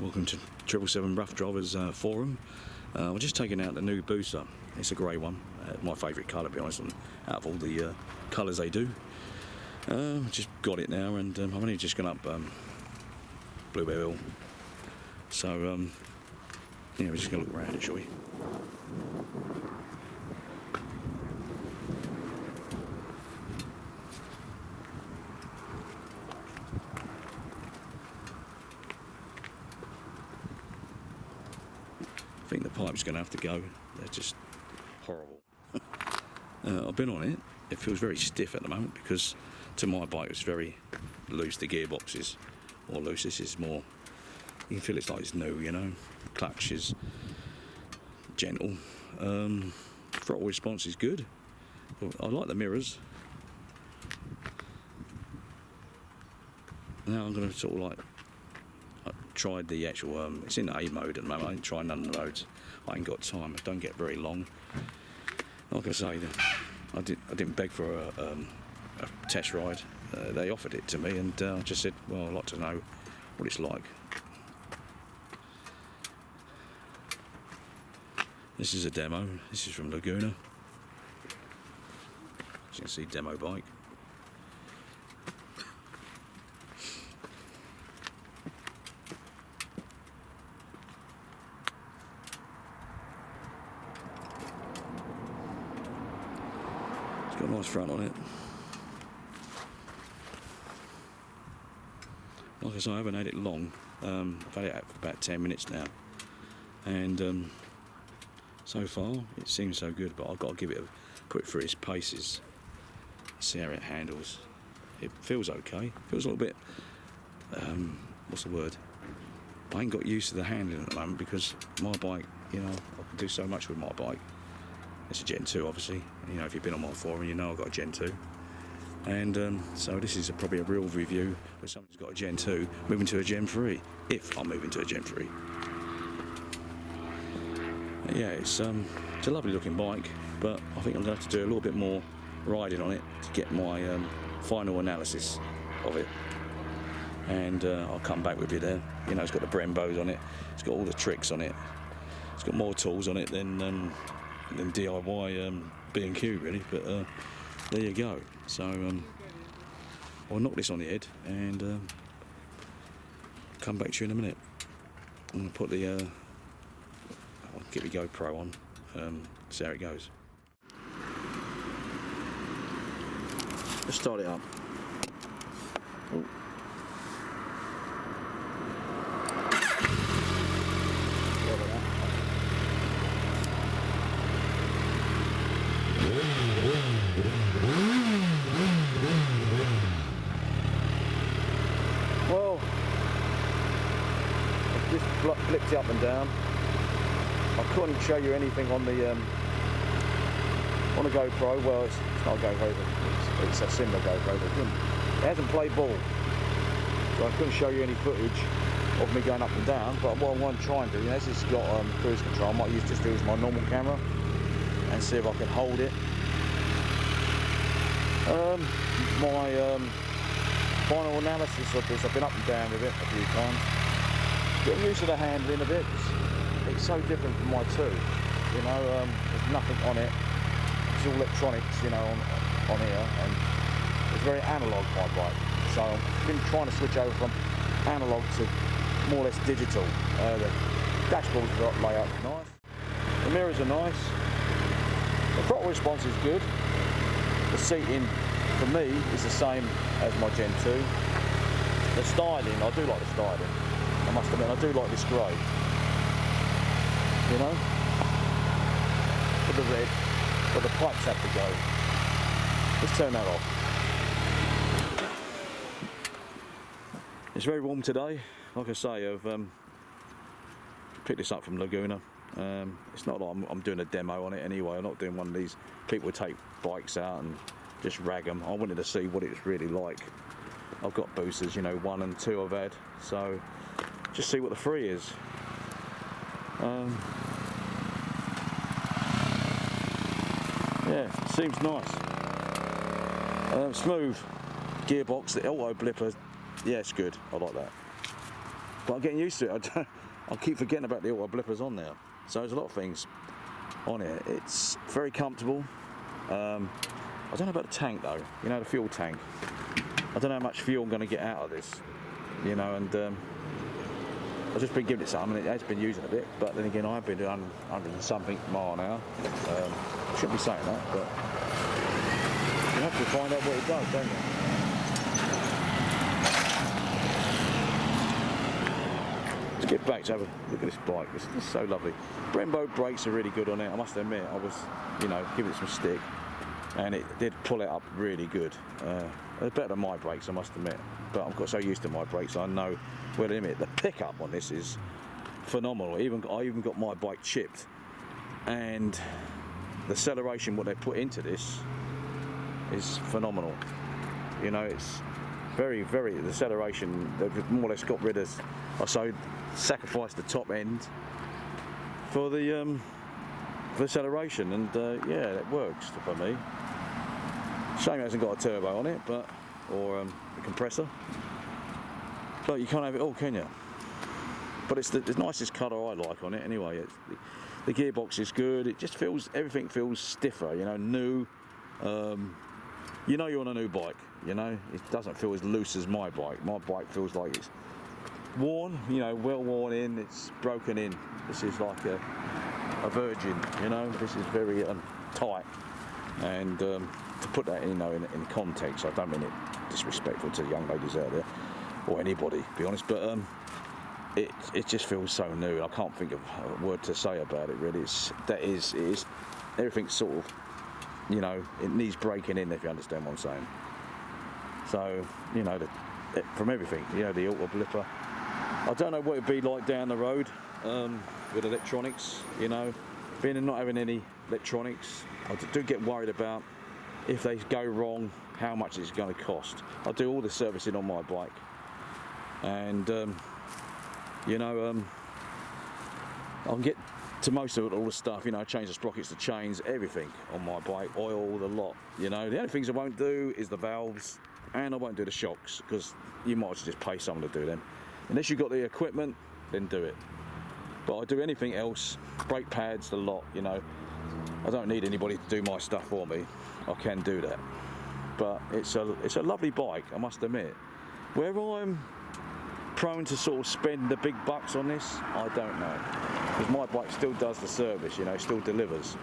welcome to 777 Rough Drivers Forum. We're just taking out the new booster. It's a grey one, my favourite colour, to be honest, out of all the colours they do. Just got it now, and I've only just gone up Bluebell Hill. So, yeah, we're just going to look around it, shall we? I think the pipe's going to have to go. They're just horrible. I've been on it. It feels very stiff at the moment because to my bike it's very loose. The gearbox is more loose. This is more, you can feel it's like it's new, you know. The clutch is gentle. Throttle response is good. I like the mirrors. Now I'm going to sort of like, I tried the actual, it's in A mode at the moment. I ain't tried none of the modes. I ain't got time. I don't get very long. Like I say, I didn't beg for a test ride. They offered it to me, and I just said, well, I'd like to know what it's like. This is a demo. This is from Laguna. As you can see, demo bike. It's got a nice front on it. Like I say, I haven't had it long. I've had it out for about 10 minutes now, and so far it seems so good. But I've got to give it put it through its paces, see how it handles. It feels okay. Feels a little bit. What's the word? I ain't got used to the handling at the moment because my bike, you know, I can do so much with my bike. It's a Gen 2, obviously. You know, if you've been on my forum, you know I've got a Gen 2. And so this is probably a real review for someone who's got a Gen 2 moving to a Gen 3, if I'm moving to a Gen 3. Yeah, it's a lovely looking bike, but I think I'm going to have to do a little bit more riding on it to get my final analysis of it. And I'll come back with you there. You know, it's got the Brembos on it, it's got all the tricks on it, it's got more tools on it than DIY B&Q really, but there you go. So I'll knock this on the head and come back to you in a minute. I'm going to put the I'll get the GoPro on, see how it goes. Let's start it up. Oh. Well, I've just flipped it up and down. I couldn't show you anything on the GoPro. Well, it's not a GoPro, it's a similar GoPro. It hasn't played ball, so I couldn't show you any footage of me going up and down. But what I want to try and do, you know, this has got cruise control. I might just use my normal camera and see if I can hold it. My final analysis of this, I've been up and down with it a few times. Getting used to the handling a bit. It's so different from my 2. You know, there's nothing on it. It's all electronics, you know, on here, and it's very analog, my bike. So I've been trying to switch over from analog to more or less digital. The dashboard's got layout nice. The mirrors are nice. The throttle response is good. The seating, for me, is the same as my Gen 2. The styling, I do like the styling. I must admit, I do like this grey. You know? With the red, but the pipes have to go. Let's turn that off. It's very warm today. Like I say, I've picked this up from Laguna. It's not like I'm doing a demo on it anyway. I'm not doing one of these people who take bikes out and just rag them. I wanted to see what it's really like. I've got boosters, you know, 1 and 2 I've had, so just see what the 3 is. Yeah, it seems nice. Smooth gearbox, the auto blipper, yeah, it's good. I like that. But I'm getting used to it. I keep forgetting about the auto blippers on there. So there's a lot of things on it. It's very comfortable. I don't know about the tank though, you know, the fuel tank. I don't know how much fuel I'm going to get out of this, you know, and I've just been giving it some, and it has been using a bit, but then again, I've been doing 100 and something mile an hour. I shouldn't be saying that, but you have to find out what it does, don't you? To get back to have a look at this bike, it's so lovely. Brembo brakes are really good on it, I must admit. I was, you know, giving it some stick, and it did pull it up really good. They're better than my brakes, I must admit, but I've got so used to my brakes, I know where the limit. The pickup on this is phenomenal. I even got my bike chipped, and the acceleration what they put into this is phenomenal. You know, it's very, the acceleration, they've more or less got rid of, I sacrificed the top end for the acceleration, and yeah, it works for me. Shame it hasn't got a turbo on it, but or a compressor. But you can't have it all, can you? But it's the nicest colour I like on it anyway. The gearbox is good. It just feels, everything feels stiffer, you know, new. You know you're on a new bike, you know. It doesn't feel as loose as my bike. My bike feels like it's worn, you know, well worn in, it's broken in. This is like a virgin, you know. This is very tight. And to put that, you know, in context, I don't mean it disrespectful to the young ladies out there, or anybody, to be honest, but it just feels so new. I can't think of a word to say about it really. It is everything's sort of, you know, it needs breaking in, if you understand what I'm saying. So, you know, from everything, you know, the auto blipper. I don't know what it'd be like down the road with electronics, you know, being and not having any electronics. I do get worried about if they go wrong, how much it's going to cost. I do all the servicing on my bike, and you know, I can get to most of it, all the stuff, you know, change the sprockets, the chains, everything on my bike, oil, the lot, you know. The only things I won't do is the valves, and I won't do the shocks, because you might as well just pay someone to do them. Unless you've got the equipment, then do it. But I do anything else, brake pads, the lot, you know. I don't need anybody to do my stuff for me. I can do that. But it's a lovely bike, I must admit. Where I'm prone to sort of spend the big bucks on this, I don't know. Because my bike still does the service, you know, still delivers.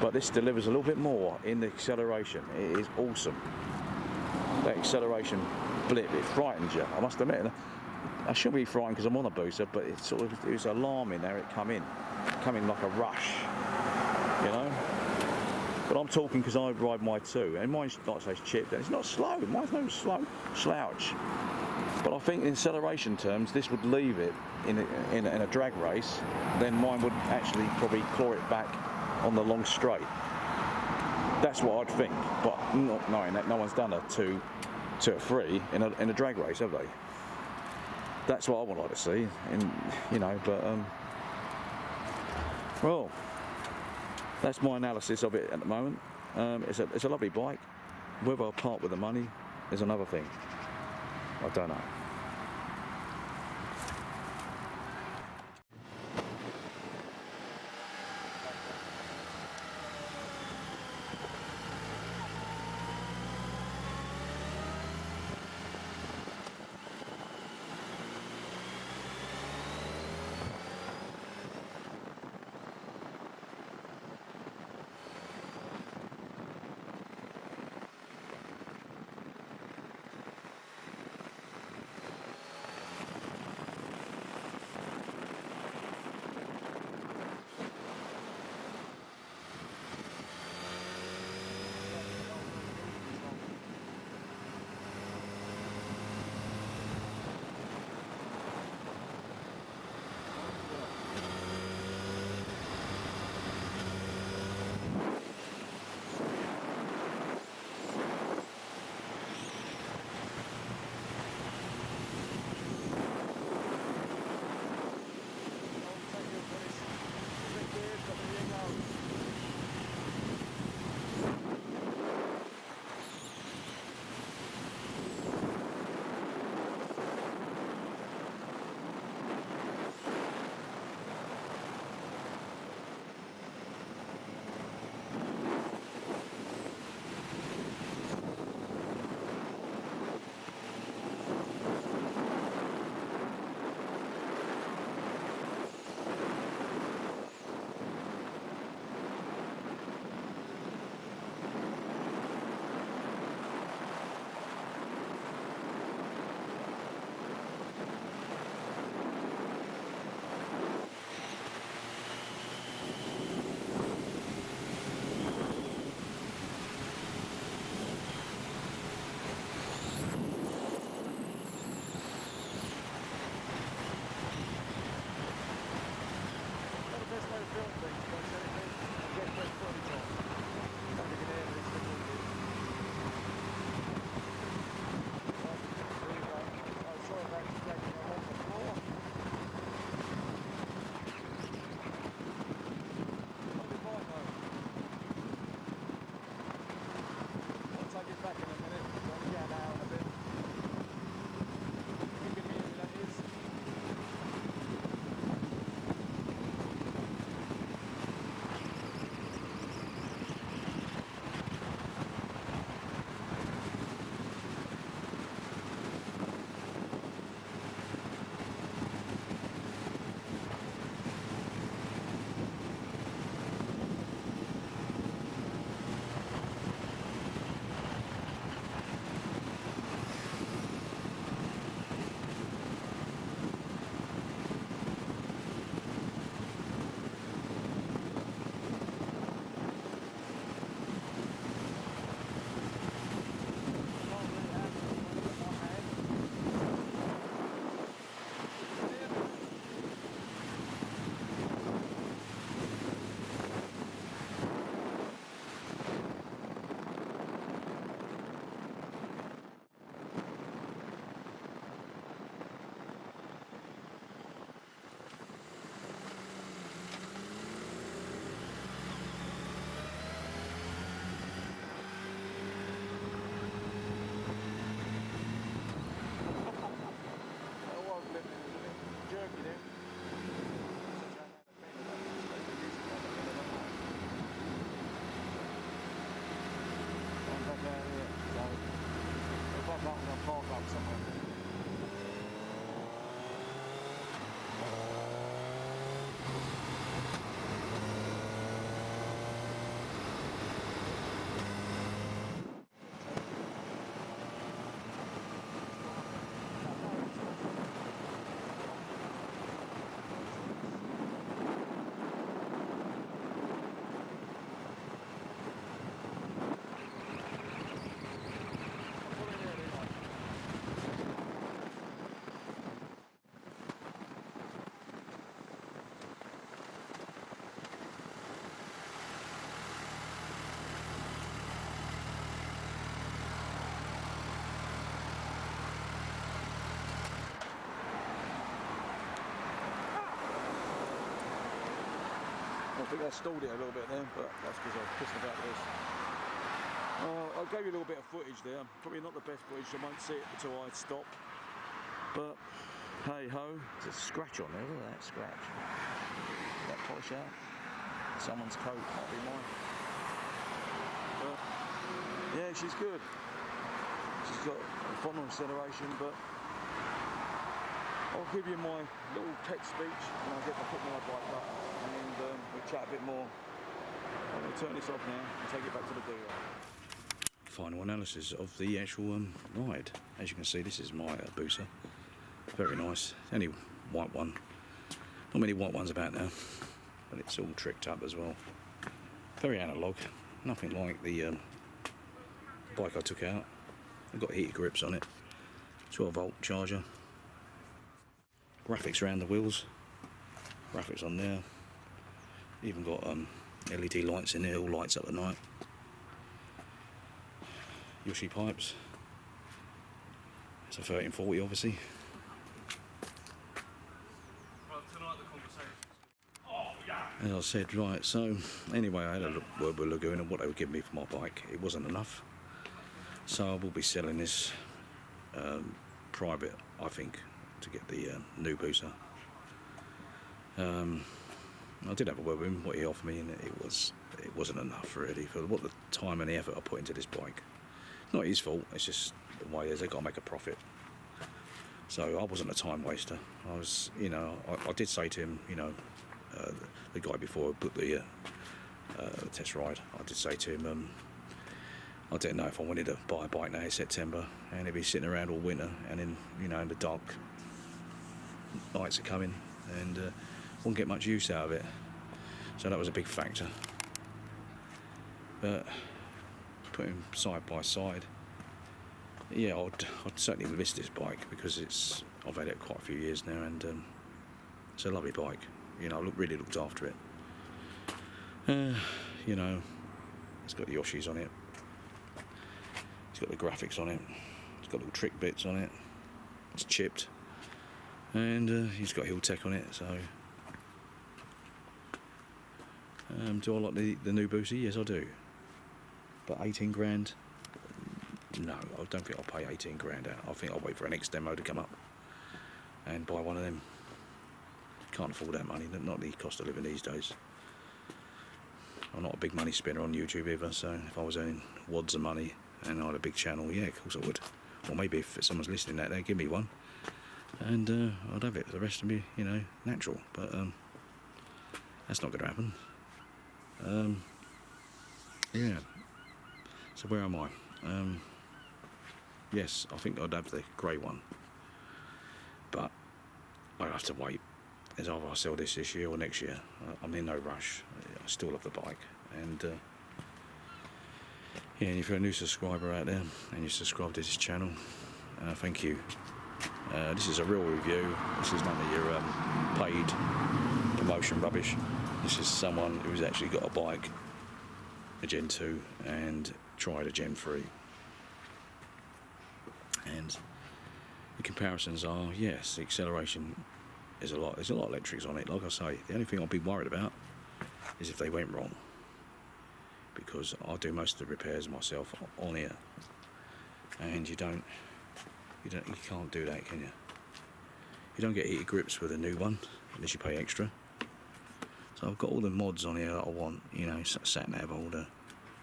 But this delivers a little bit more in the acceleration. It is awesome. That acceleration blip, it frightens you, I must admit. I shouldn't be frightened because I'm on a booster, but it was alarming how it come in like a rush, you know. But I'm talking because I ride my 2, and mine's, like I say, it's chipped, and it's not slow. Mine's no slouch. But I think in acceleration terms, this would leave it in a drag race. Then mine would actually probably claw it back on the long straight. That's what I'd think. But not knowing that, no one's done a 2 to a 3 in a drag race, have they? That's what I would like to see, and you know. But well, that's my analysis of it at the moment. It's a lovely bike. Whether I part with the money is another thing. I don't know. think I stalled it a little bit there, but that's because I was pissed about this. I gave you a little bit of footage there. Probably not the best footage, I won't see it until I stop. But hey ho, there's a scratch on there. Look at that scratch. That polish out. Someone's coat, might be mine. But yeah, she's good. She's got a fondle acceleration, but I'll give you my little tech speech when I get to put my bike up, and we'll chat a bit more. I'm going to turn this off now and take it back to the dealer. Final analysis of the actual ride. As you can see, this is my Hayabusa. Very nice. Only white one. Not many white ones about now, but it's all tricked up as well. Very analogue. Nothing like the bike I took out. I've got heated grips on it. 12-volt charger. Graphics around the wheels. Graphics on there. Even got LED lights in there. All lights up at night. Yoshi pipes. It's a 1340 obviously. Well, tonight the conversation. As I said, right, so anyway, I had a word with Laguna what they would give me for my bike. It wasn't enough. So I will be selling this private, I think, to get the new Busa. I did have a word with him, what he offered me, and it wasn't enough really for what the time and the effort I put into this bike. Not his fault, it's just the way it is, they've got to make a profit. So I wasn't a time waster. I was, you know, I did say to him, you know, the guy before I booked the test ride, I did say to him, I didn't know if I wanted to buy a bike now in September and he'd be sitting around all winter, and then, you know, in the dark nights are coming and wouldn't get much use out of it. So that was a big factor. But putting side by side, yeah, I'd certainly miss this bike because I've had it quite a few years now, and it's a lovely bike. You know, I really looked after it. You know, it's got the Yoshis on it. It's got the graphics on it. It's got little trick bits on it. It's chipped, and it's got heel tech on it. So, do I like the new Busa? Yes, I do. But 18 grand? No, I don't think I'll pay 18 grand out. I think I'll wait for an X demo to come up and buy one of them. Can't afford that money, not the cost of living these days. I'm not a big money spinner on YouTube either, so if I was earning wads of money and I had a big channel, yeah, of course I would. Or maybe if someone's listening out there, give me one, and I'd have it. The rest would be, you know, natural. But that's not going to happen. Yeah. So where am I? Yes, I think I'd have the grey one, but I'd have to wait. It's either I sell this year or next year. I'm in no rush. I still love the bike, and yeah. And if you're a new subscriber out there and you subscribe to this channel, thank you. This is a real review. This is none of your paid promotion rubbish. This is someone who's actually got a bike, a Gen 2, and tried a Gen 3. And the comparisons are, yes, the acceleration is a lot. There's a lot of electrics on it. Like I say, the only thing I'll be worried about is if they went wrong, because I do most of the repairs myself on here, and you can't do that, can you? You don't get heated grips with a new one unless you pay extra. So I've got all the mods on here that I want, you know, sat nav, all the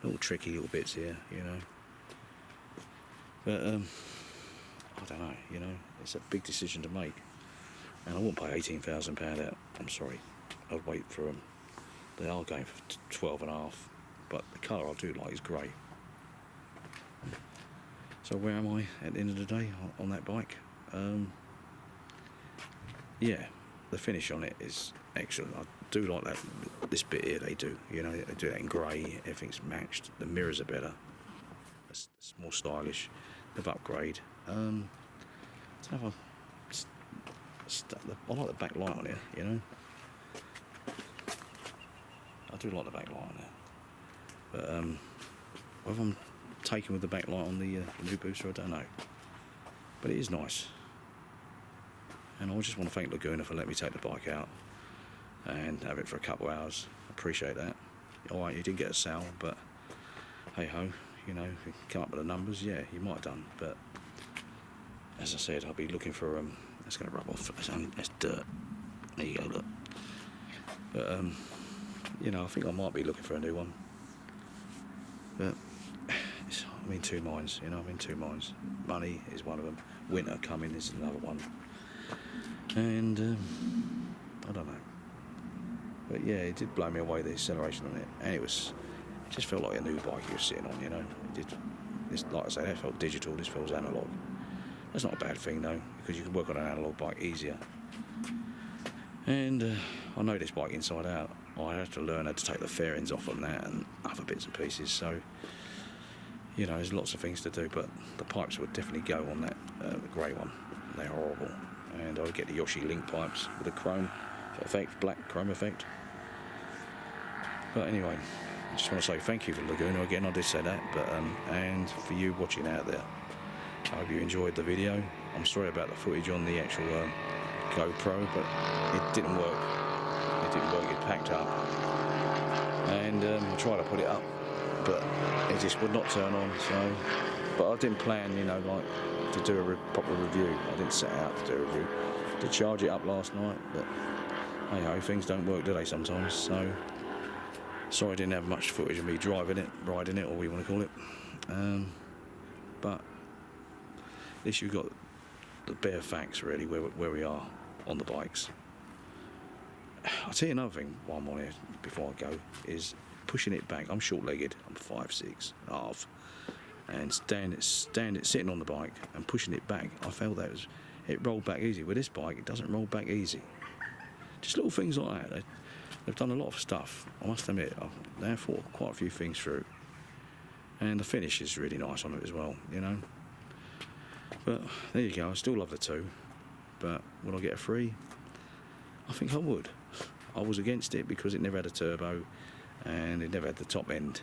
little tricky little bits here, you know. But I don't know, you know, it's a big decision to make, and I won't pay £18,000 out. I'm sorry, I'd wait for them. They are going for 12.5, but the colour I do like is grey. So where am I at the end of the day on that bike? Yeah, the finish on it is excellent. I do like that, this bit here they do, you know, they do that in grey, everything's matched. The mirrors are better, it's more stylish, they've upgraded. I don't know if I like the back light on here, you know. I do like the back light on there, but whether I'm taken with the back light on the new Busa, I don't know, but it is nice. And I just want to thank Laguna for letting me take the bike out and have it for a couple of hours. I appreciate that. Alright, you didn't get a sale, but hey ho, you know, if you come up with the numbers, yeah, you might have done. But as I said, I'll be looking for that's going to rub off. That's dirt. There you go, look. But you know, I think I might be looking for a new one. But I'm in two minds, you know. I'm in two minds. Money is one of them. Winter coming is another one. And I don't know. But yeah, it did blow me away, the acceleration on it, and it just felt like a new bike you were sitting on, you know. It's like I say, that felt digital. This feels analog. That's not a bad thing though, because you can work on an analog bike easier. And I know this bike inside out. I have to learn how to take the fairings off on that and other bits and pieces. So, you know, there's lots of things to do. But the pipes would definitely go on that the grey one. They're horrible. And I would get the Yoshi Link pipes with the chrome effect, black chrome effect. But anyway, I just want to say thank you for Laguna again. I did say that, but and for you watching out there, I hope you enjoyed the video. I'm sorry about the footage on the actual GoPro, but it didn't work. It didn't work. It packed up, and I tried to put it up, but it just would not turn on. So, but I didn't plan, you know, like to do a proper review. I didn't set out to do a review. To charge it up last night, but hey ho, things don't work, do they? Sometimes. So. Sorry I didn't have much footage of me driving it, riding it, or what you want to call it. But at least you've got the bare facts, really, where we are on the bikes. I'll tell you another thing while I'm on here, before I go, is pushing it back. I'm short-legged, I'm 5'6", half. And sitting on the bike and pushing it back, I felt that it rolled back easy. With this bike, it doesn't roll back easy. Just little things like that. They've done a lot of stuff, I must admit. They've thought quite a few things through. And the finish is really nice on it as well, you know. But there you go, I still love the two. But would I get a free? I think I would. I was against it because it never had a turbo and it never had the top end.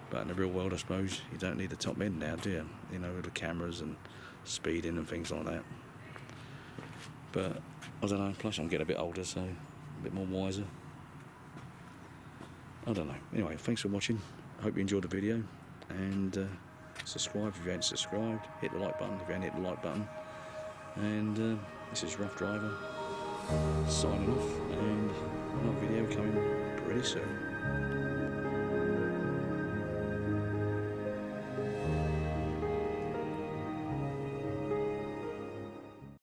But in the real world, I suppose, you don't need the top end now, do you? You know, with the cameras and speeding and things like that. But I don't know, plus I'm getting a bit older, so a bit more wiser. I don't know. Anyway, thanks for watching. I hope you enjoyed the video, and subscribe if you haven't subscribed. Hit the like button if you haven't hit the like button. And this is Rough Driver signing off, and another video coming pretty soon.